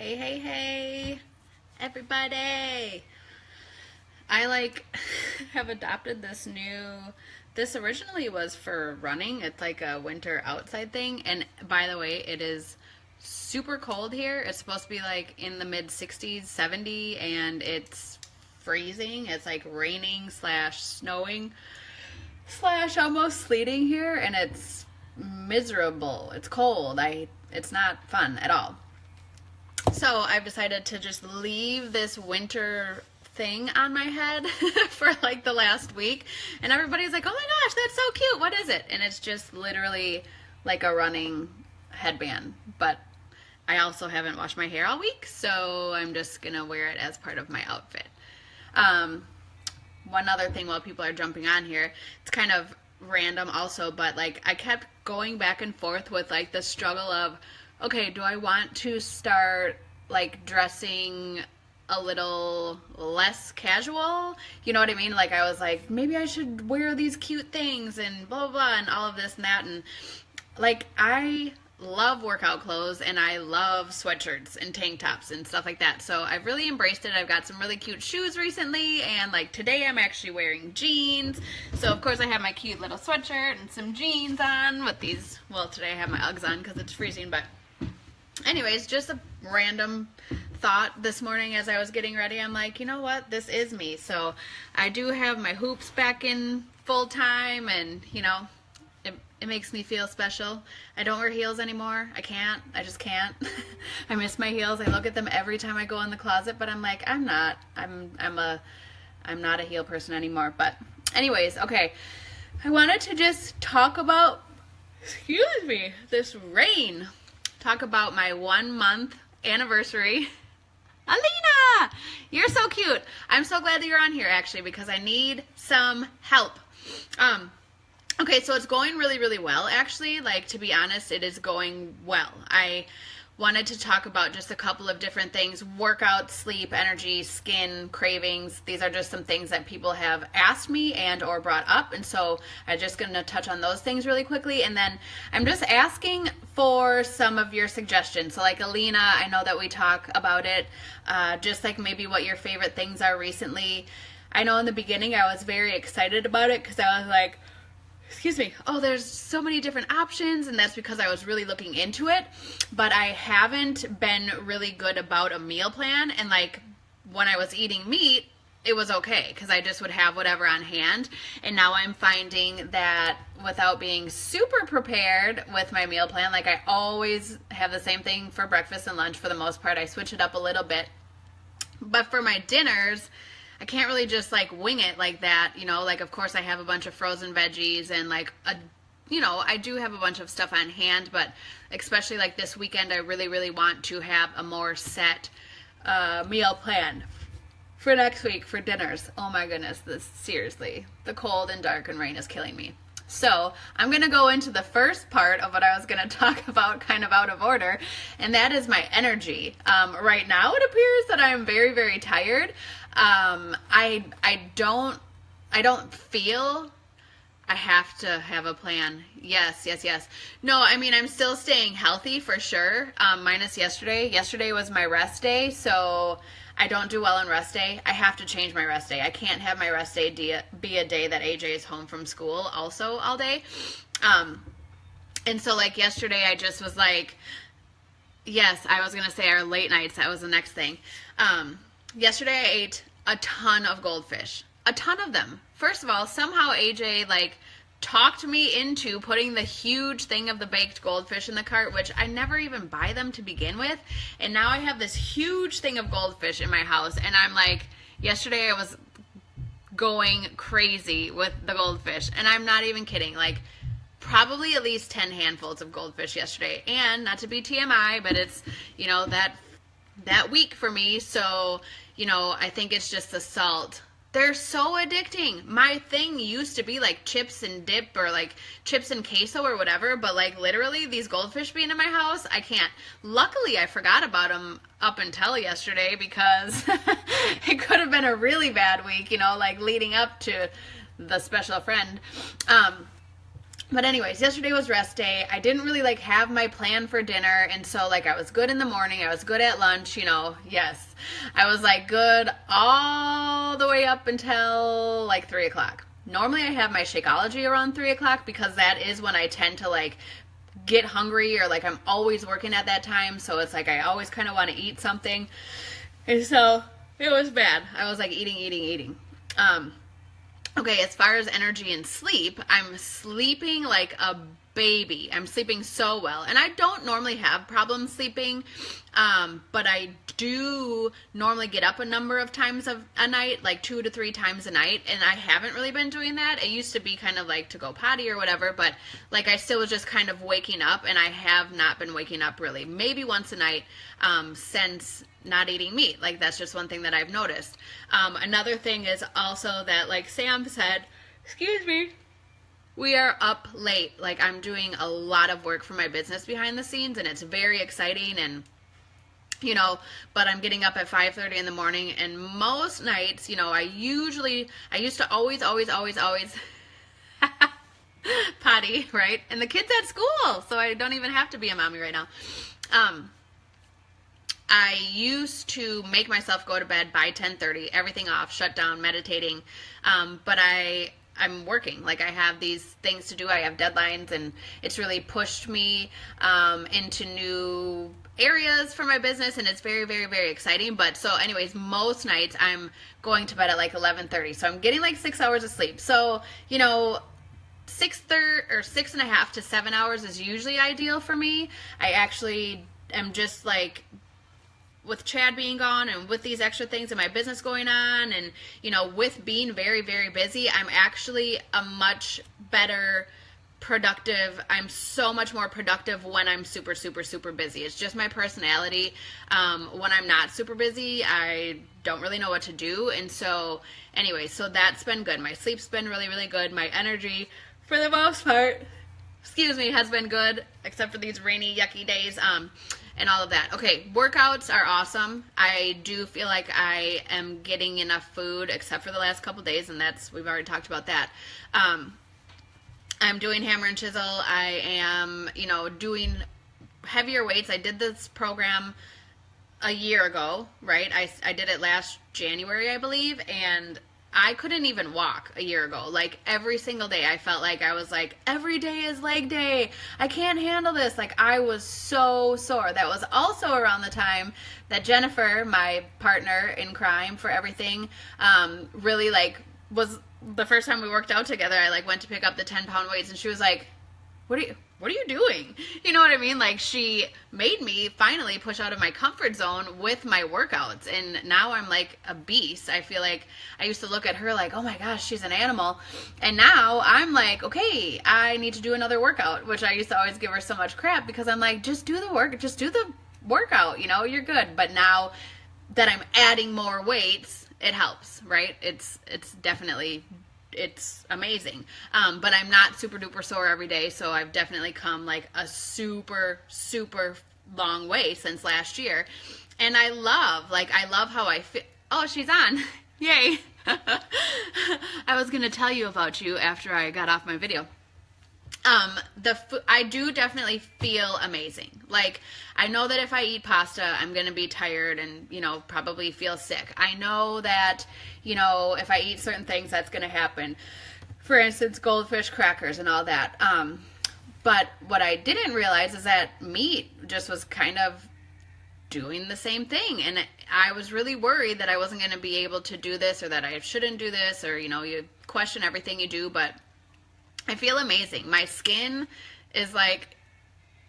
Hey, hey, hey, everybody. Have adopted this originally was for running. It's like a winter outside thing. And by the way, it is super cold here. It's supposed to be like in the mid 60s, 70, and it's freezing. It's like raining slash snowing slash almost sleeting here, and it's miserable. It's cold. It's not fun at all. So I've decided to just leave this winter thing on my head for like the last week. And everybody's like, oh my gosh, that's so cute. What is it? And it's just literally like a running headband. But I also haven't washed my hair all week, so I'm just going to wear it as part of my outfit. One other thing while people are jumping on here, it's kind of random also, but like I kept going back and forth with like the struggle of, okay, do I want to start like dressing a little less casual? You know what I mean? Like I was like, maybe I should wear these cute things and blah, blah, blah, and all of this and that. And like I love workout clothes and I love sweatshirts and tank tops and stuff like that. So I've really embraced it. I've got some really cute shoes recently, and like today I'm actually wearing jeans. So of course I have my cute little sweatshirt and some jeans on with these. Well, today I have my Uggs on because it's freezing, but anyways, just a random thought this morning as I was getting ready. I'm like, you know what? This is me. So I do have my hoops back in full time, and you know, it makes me feel special. I don't wear heels anymore. I can't. I just can't. I miss my heels. I look at them every time I go in the closet, but I'm like, I'm not a heel person anymore. But anyways, okay. I wanted to just talk about, excuse me, this rain. Talk about my 1 month anniversary. Alina, you're so cute. I'm so glad that you're on here actually, because I need some help. Okay, so it's going really, really well, actually. Like, to be honest, it is going well. I wanted to talk about just a couple of different things: workout, sleep, energy, skin, cravings. These are just some things that people have asked me and or brought up, and so I'm just going to touch on those things really quickly, and then I'm just asking for some of your suggestions. So like Alina, I know that we talk about it, just like maybe what your favorite things are recently. I know in the beginning I was very excited about it because I was like, excuse me, oh, there's so many different options, and that's because I was really looking into it, but I haven't been really good about a meal plan. And like when I was eating meat, it was okay because I just would have whatever on hand, and now I'm finding that without being super prepared with my meal plan, like I always have the same thing for breakfast and lunch for the most part. I switch it up a little bit, but for my dinners, I can't really just like wing it like that, you know. Like of course I have a bunch of frozen veggies and like I do have a bunch of stuff on hand, but especially like this weekend I really, really want to have a more set meal plan for next week for dinners. Oh my goodness, seriously, the cold and dark and rain is killing me. So I'm going to go into the first part of what I was going to talk about kind of out of order, and that is my energy. Right now it appears that I'm very, very tired. I don't feel I have to have a plan. Yes. No, I mean, I'm still staying healthy for sure. Minus yesterday. Yesterday was my rest day, so I don't do well on rest day. I have to change my rest day. I can't have my rest day be a day that AJ is home from school also all day. And so like yesterday I just was like, yes, I was going to say our late nights. That was the next thing. Yesterday I ate a ton of goldfish. A ton of them. First of all, somehow AJ like talked me into putting the huge thing of the baked goldfish in the cart, which I never even buy them to begin with. And now I have this huge thing of goldfish in my house, and I'm like, yesterday I was going crazy with the goldfish, and I'm not even kidding. Like probably at least 10 handfuls of goldfish yesterday. And not to be TMI, but it's, you know, that week for me. So, you know, I think it's just the salt. They're so addicting. My thing used to be like chips and dip or like chips and queso or whatever, but like literally these goldfish being in my house, I can't. Luckily, I forgot about them up until yesterday because it could have been a really bad week, you know, like leading up to the special friend. But anyways, yesterday was rest day. I didn't really like have my plan for dinner, and so like I was good in the morning, I was good at lunch, you know. Yes, I was like good all the way up until like 3 o'clock. Normally I have my Shakeology around 3 o'clock because that is when I tend to like get hungry, or like I'm always working at that time, so it's like I always kind of want to eat something. And so it was bad. I was like eating. Okay, as far as energy and sleep, I'm sleeping like a baby. I'm sleeping so well. And I don't normally have problems sleeping, but I do normally get up a number of times a night, like 2 to 3 times a night, and I haven't really been doing that. It used to be kind of like to go potty or whatever, but like I still was just kind of waking up, and I have not been waking up really. Maybe once a night since not eating meat. Like that's just one thing that I've noticed. Another thing is also that, like Sam said, excuse me, we are up late. Like I'm doing a lot of work for my business behind the scenes, and it's very exciting, and you know, but I'm getting up at 5:30 in the morning, and most nights, you know, I used to always potty, right? And the kid's at school, so I don't even have to be a mommy right now. I used to make myself go to bed by 10:30, everything off, shut down, meditating, but I'm working. Like I have these things to do. I have deadlines, and it's really pushed me into new areas for my business, and it's very, very, very exciting. But so anyways, most nights I'm going to bed at like 11:30, so I'm getting like 6 hours of sleep. So, you know, 6.5 to 7 hours is usually ideal for me. I actually am just like, with Chad being gone and with these extra things in my business going on, and you know, with being very, very busy, I'm actually a much better productive. I'm so much more productive when I'm super, super, super busy. It's just my personality. When I'm not super busy, I don't really know what to do. And so anyway, so that's been good. My sleep's been really, really good. My energy, for the most part, has been good, except for these rainy, yucky days. And all of that. Okay, workouts are awesome. I do feel like I am getting enough food, except for the last couple days, and we've already talked about that. I'm doing hammer and chisel. I am, you know, doing heavier weights. I did this program a year ago, right? I did it last January, I believe, and I couldn't even walk a year ago. Like every single day I felt like I was like, every day is leg day. I can't handle this. Like I was so sore. That was also around the time that Jennifer, my partner in crime for everything, really like was the first time we worked out together. I like went to pick up the 10-pound weights, and she was like, what are you doing? You know what I mean? Like she made me finally push out of my comfort zone with my workouts. And now I'm like a beast. I feel like I used to look at her like, oh my gosh, she's an animal. And now I'm like, okay, I need to do another workout, which I used to always give her so much crap because I'm like, just do the workout, you know, you're good. But now that I'm adding more weights, it helps, right? It's definitely, it's amazing. But I'm not super duper sore every day, so I've definitely come like a super, super long way since last year. And I love how I feel. Oh, she's on. Yay. I was going to tell you about you after I got off my video. I do definitely feel amazing. Like, I know that if I eat pasta, I'm going to be tired and, you know, probably feel sick. I know that, you know, if I eat certain things, that's going to happen. For instance, goldfish crackers and all that. But what I didn't realize is that meat just was kind of doing the same thing. And I was really worried that I wasn't going to be able to do this, or that I shouldn't do this, or, you know, you question everything you do, but I feel amazing. My skin is like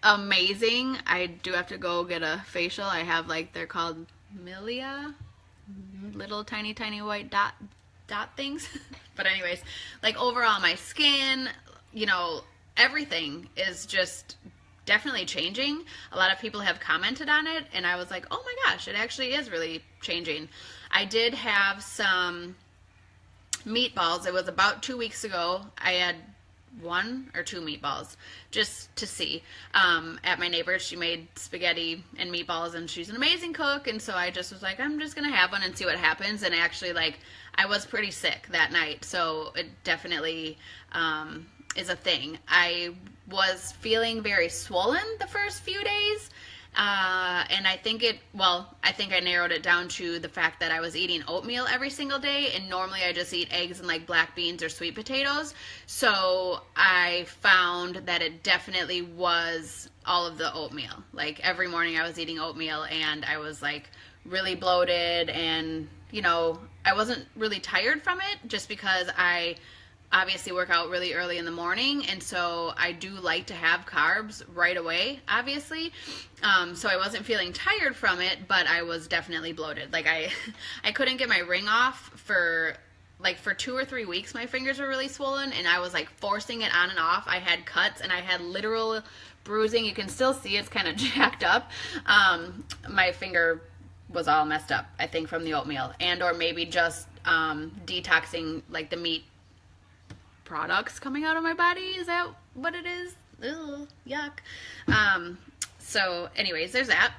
amazing. I do have to go get a facial. I have like, they're called milia, little tiny white dot things. But anyways, like overall my skin, you know, everything is just definitely changing. A lot of people have commented on it, and I was like, oh my gosh, it actually is really changing. I did have some meatballs. It was about 2 weeks ago. I had 1 or 2 meatballs just to see at my neighbor's. She made spaghetti and meatballs, and she's an amazing cook, and so I just was like, I'm just gonna have one and see what happens. And actually, like, I was pretty sick that night, so it definitely is a thing. I was feeling very swollen the first few days. And I think I narrowed it down to the fact that I was eating oatmeal every single day, and normally I just eat eggs and like black beans or sweet potatoes. So I found that it definitely was all of the oatmeal. Like every morning I was eating oatmeal, and I was like really bloated, and I wasn't really tired from it just because I obviously work out really early in the morning, and so I do like to have carbs right away, obviously. So I wasn't feeling tired from it, but I was definitely bloated. Like I couldn't get my ring off for 2 or 3 weeks. My fingers were really swollen, and I was like forcing it on and off. I had cuts, and I had literal bruising. You can still see it's kind of jacked up. My finger was all messed up, I think, from the oatmeal, and or maybe just detoxing like the meat products coming out of my body. Is that what it is? Ugh, yuck. So anyways, there's that.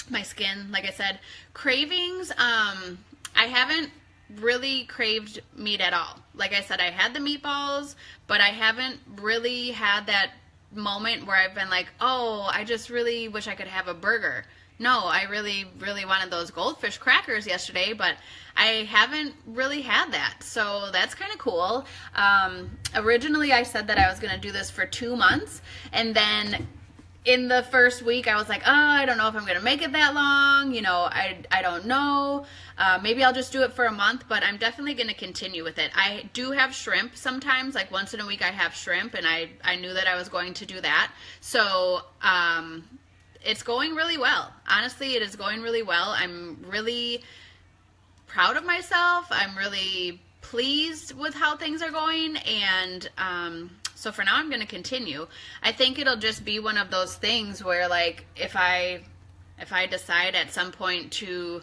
My skin, like I said, cravings, I haven't really craved meat at all. Like I said, I had the meatballs, but I haven't really had that moment where I've been like, oh, I just really wish I could have a burger. No, I really, really wanted those goldfish crackers yesterday, but I haven't really had that. So that's kind of cool. Originally, I said that I was going to do this for 2 months. And then in the first week, I was like, oh, I don't know if I'm going to make it that long. I don't know. Maybe I'll just do it for a month, but I'm definitely going to continue with it. I do have shrimp sometimes. Like once in a week, I have shrimp, and I knew that I was going to do that. So, it's going really well. Honestly, it is going really well. I'm really proud of myself. I'm really pleased with how things are going. And so for now, I'm going to continue. I think it'll just be one of those things where, like, if I decide at some point to,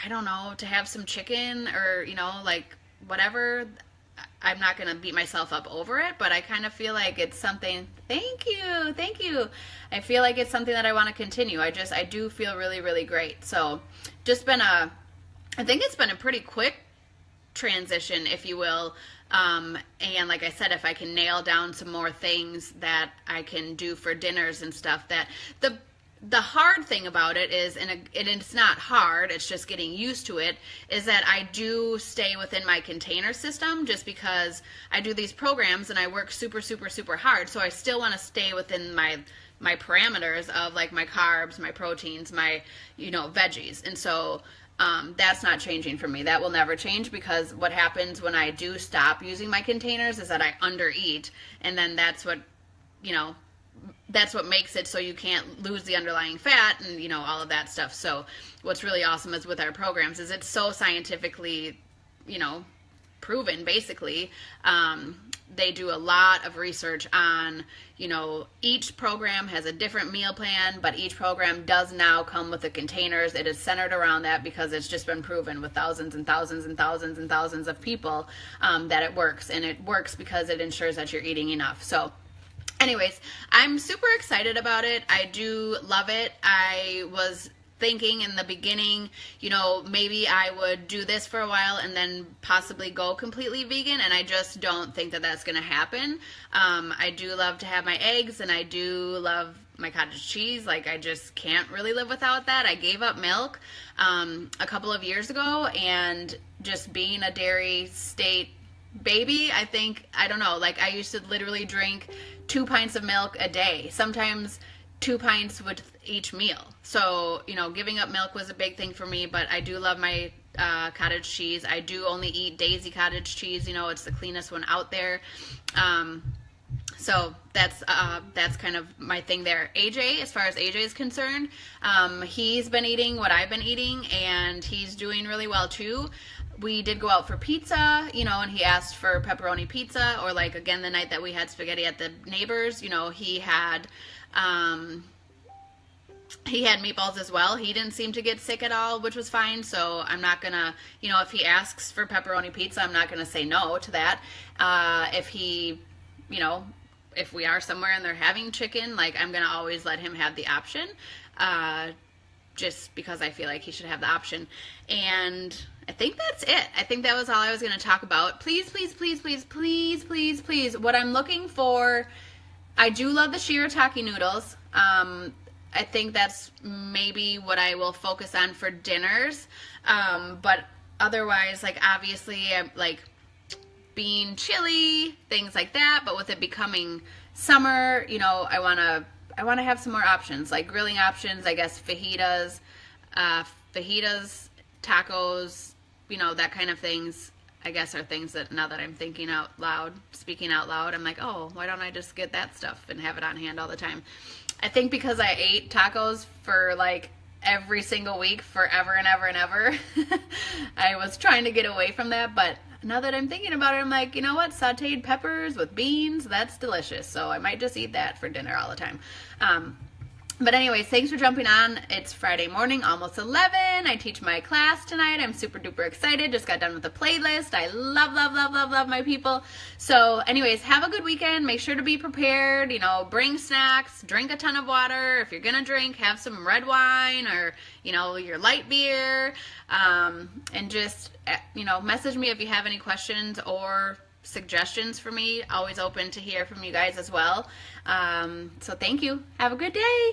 I don't know, to have some chicken or, like whatever, I'm not going to beat myself up over it, but I kind of feel like it's something, thank you. I feel like it's something that I want to continue. I do feel really, really great. So I think it's been a pretty quick transition, if you will. And like I said, if I can nail down some more things that I can do for dinners and stuff, that the hard thing about it is, and it's not hard, it's just getting used to it, is that I do stay within my container system just because I do these programs and I work super, super, super hard. So I still want to stay within my parameters of like my carbs, my proteins, my, veggies. And so that's not changing for me. That will never change, because what happens when I do stop using my containers is that I undereat, and then that's what makes it so you can't lose the underlying fat and, all of that stuff. So what's really awesome is with our programs is it's so scientifically, proven, basically. They do a lot of research on, each program has a different meal plan, but each program does now come with the containers. It is centered around that because it's just been proven with thousands and thousands and thousands and thousands of people that it works. And it works because it ensures that you're eating enough. So anyways, I'm super excited about it. I do love it. I was thinking in the beginning, maybe I would do this for a while and then possibly go completely vegan, and I just don't think that that's going to happen. I do love to have my eggs, and I do love my cottage cheese. Like, I just can't really live without that. I gave up milk a couple of years ago, and just being a dairy state baby, I don't know, like I used to literally drink 2 pints of milk a day, sometimes 2 pints with each meal. So, giving up milk was a big thing for me, but I do love my cottage cheese. I do only eat Daisy cottage cheese. It's the cleanest one out there. So that's kind of my thing there. AJ, as far as AJ is concerned, he's been eating what I've been eating, and he's doing really well too. We did go out for pizza, and he asked for pepperoni pizza, or like, again, the night that we had spaghetti at the neighbors, he had meatballs as well. He didn't seem to get sick at all, which was fine. So I'm not gonna, if he asks for pepperoni pizza, I'm not gonna say no to that. If he, if we are somewhere and they're having chicken, like, I'm gonna always let him have the option. Just because I feel like he should have the option. And I think that's it. I think that was all I was going to talk about. Please, please, please, please, please, please, please. What I'm looking for, I do love the shirataki noodles. I think that's maybe what I will focus on for dinners. But otherwise, like, obviously, I'm like bean chili, things like that. But with it becoming summer, you know, I want to have some more options, like grilling options, I guess fajitas, tacos, you know, that kind of things, I guess, are things that now that I'm thinking out loud, speaking out loud, I'm like, oh, why don't I just get that stuff and have it on hand all the time? I think because I ate tacos for like every single week forever and ever and ever, I was trying to get away from that, but now that I'm thinking about it, I'm like, you know what, sauteed peppers with beans, that's delicious, so I might just eat that for dinner all the time. But anyways, thanks for jumping on. It's Friday morning, almost 11. I teach my class tonight. I'm super duper excited. Just got done with the playlist. I love, love, love, love, love my people. So anyways, have a good weekend. Make sure to be prepared. You know, bring snacks, drink a ton of water. If you're going to drink, have some red wine or, you know, your light beer. And just, you know, message me if you have any questions or suggestions for me. Always open to hear from you guys as well. So thank you. Have a good day.